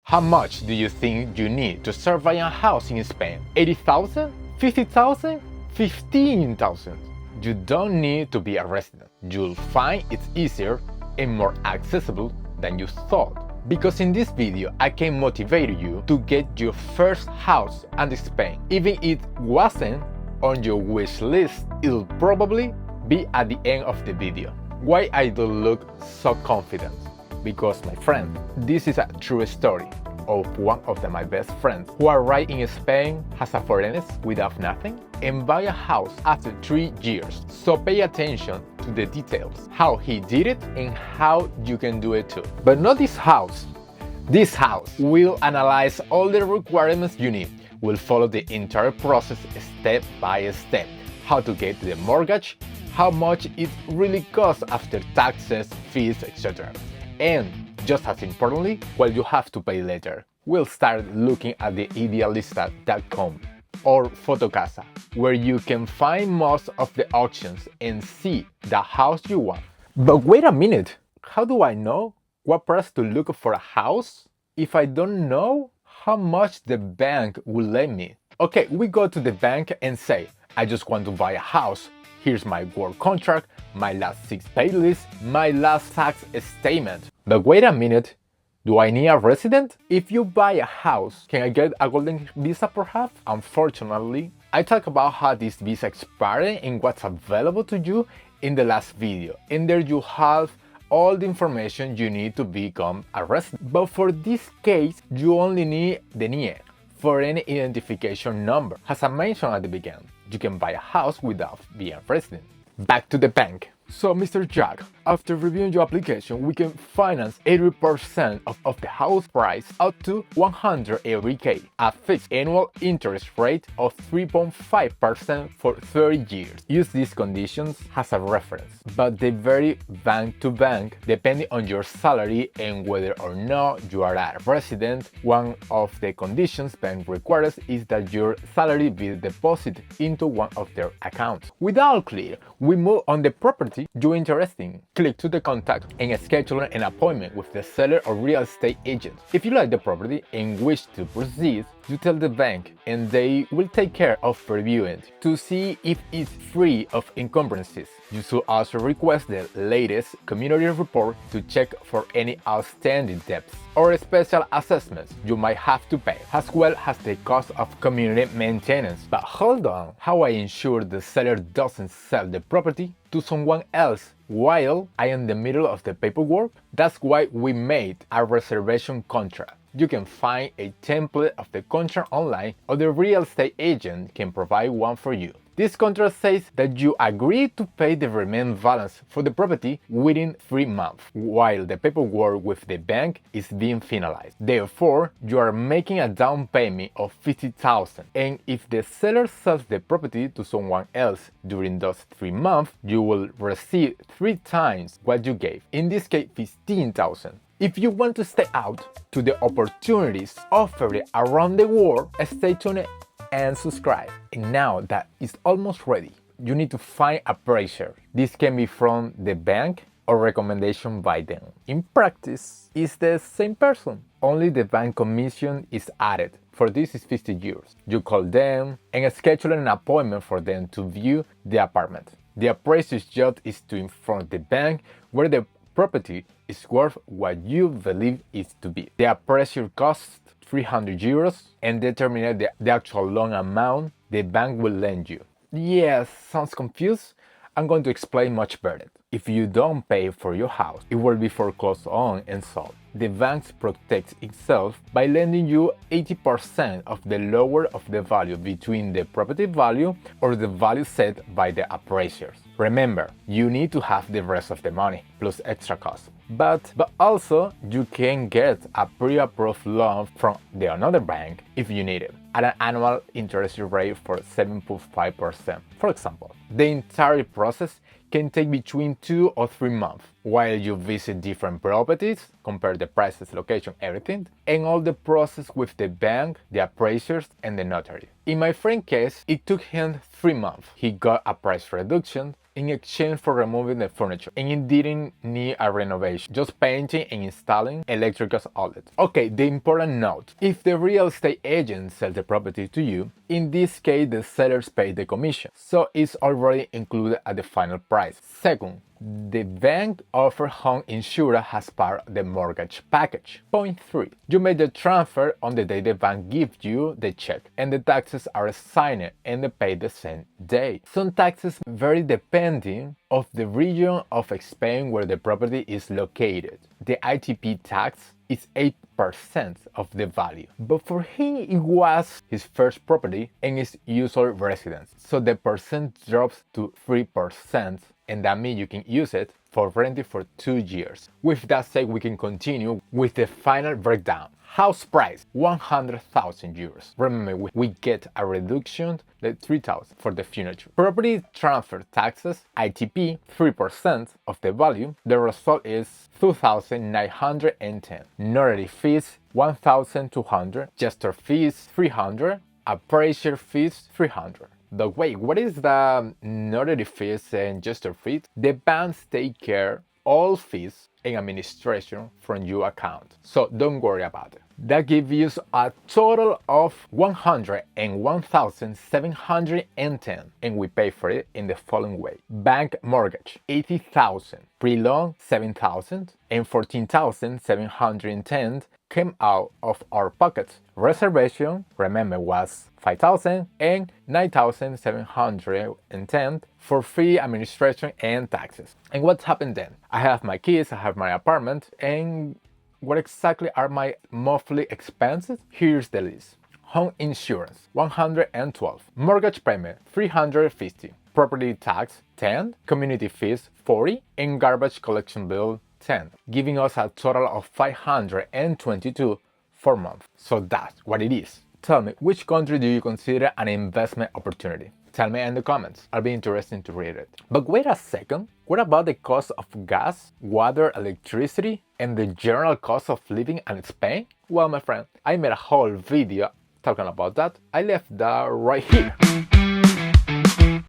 How much do you think you need to start buying a house in Spain? 80,000? 50,000? 15,000? You don't need to be a resident. You'll find it's easier and more accessible than you thought. Because in this video, I can motivate you to get your first house in Spain. Even if it wasn't on your wish list, it'll probably be at the end of the video. Why I don't look so confident? Because my friend, this is a true story of one of my best friends who arrived in Spain as a foreigner without nothing and buy a house after 3 years. So pay attention to the details, how he did it and how you can do it too. But not this house. This house will analyze all the requirements you need. We'll follow the entire process step by step. How to get the mortgage, how much it really costs after taxes, fees, etc. And just as importantly, what you have to pay later. We'll start looking at the idealista.com or Fotocasa, where you can find most of the auctions and see the house you want. But wait a minute, how do I know what price to look for a house if I don't know how much the bank will lend me? Okay, we go to the bank and say, I just want to buy a house. Here's my work contract, my last 6 pay list, my last tax statement. But wait a minute, do I need a resident? If you buy a house, can I get a golden visa perhaps? Unfortunately, I talked about how this visa expired and what's available to you in the last video. And there you have all the information you need to become a resident. But for this case, you only need the NIE for any identification number. As I mentioned at the beginning, you can buy a house without being a resident. Back to the bank. So Mr. Jack, after reviewing your application, we can finance 80% of the house price up to 180K, a fixed annual interest rate of 3.5% for 30 years. Use these conditions as a reference, but they vary bank to bank depending on your salary and whether or not you are a resident. One of the conditions bank requires is that your salary be deposited into one of their accounts. With all clear, we move on the property you're interested in. Click to the contact and schedule an appointment with the seller or real estate agent. If you like the property and wish to proceed, you tell the bank and they will take care of reviewing it to see if it's free of encumbrances. You should also request the latest community report to check for any outstanding debts or special assessments you might have to pay, as well as the cost of community maintenance. But hold on, how I ensure the seller doesn't sell the property to someone else while I am in the middle of the paperwork? That's why we made a reservation contract. You can find a template of the contract online or the real estate agent can provide one for you. This contract says that you agree to pay the remaining balance for the property within 3 months, while the paperwork with the bank is being finalized. Therefore, you are making a down payment of 50,000, and if the seller sells the property to someone else during those 3 months, you will receive 3 times what you gave, in this case 15,000. If you want to stay out to the opportunities offered around the world, stay tuned and subscribe. And now that it's almost ready, you need to find a appraiser. This can be from the bank or recommendation by them. In practice, it's the same person, only the bank commission is added. For this is 50 euros. You call them and schedule an appointment for them to view the apartment. The appraiser's job is to inform the bank where the property is worth what you believe it to be. The appraiser costs 300 euros and determine the actual loan amount the bank will lend you. Yes, sounds confused? I'm going to explain much better. If you don't pay for your house, it will be foreclosed on and sold. The bank protects itself by lending you 80% of the lower of the value between the property value or the value set by the appraisers. Remember, you need to have the rest of the money plus extra costs. But also, you can get a pre-approved loan from another bank if you need it, at an annual interest rate for 7.5%. For example, the entire process can take between 2 or 3 months. while you visit different properties, compare the prices, location, everything, and all the process with the bank, the appraisers, and the notary. In my friend's case, it took him 3 months. He got a price reduction in exchange for removing the furniture, and it didn't need a renovation, just painting and installing electrical outlets. Okay, the important note: if the real estate agent sells the property to you, in this case the sellers pay the commission, so it's already included at the final price. Second, the bank offers home insurance as part of the mortgage package. Point 3. You make the transfer on the day the bank gives you the check, and the taxes are signed and they pay the same day. Some taxes vary depending on the region of Spain where the property is located. The ITP tax is 8% of the value, but for him it was his first property and his usual residence, so the percent drops to 3%, and that means you can use it for renting for 2 years. With that said, we can continue with the final breakdown. House price, 100,000 euros. Remember, we get a reduction of 3,000 for the furniture. Property transfer taxes, ITP, 3% of the value. The result is 2,910. Notary fees, 1,200. Gestor fees, 300. Appraiser fees, 300. But wait, what is the notary fees and gestor fees? The banks take care all fees and administration from your account, so don't worry about it. That gives you a total of 101,710, and we pay for it in the following way. Bank mortgage, 80,000, pre-loan, 7,000, and 14,710 came out of our pockets. Reservation, remember, was 5,000 and 9,710 for free administration and taxes. And what happened then? I have my kids, I have my apartment, and what exactly are my monthly expenses? Here's the list. Home insurance, 112. Mortgage payment, 350. Property tax, 10. Community fees, 40. And garbage collection bill, 10. Giving us a total of 522 for month. So that's what it is. Tell me, which country do you consider an investment opportunity? Tell me in the comments. I'll be interested to read it. But wait a second. What about the cost of gas, water, electricity, and the general cost of living in Spain? Well, my friend, I made a whole video talking about that. I left that right here.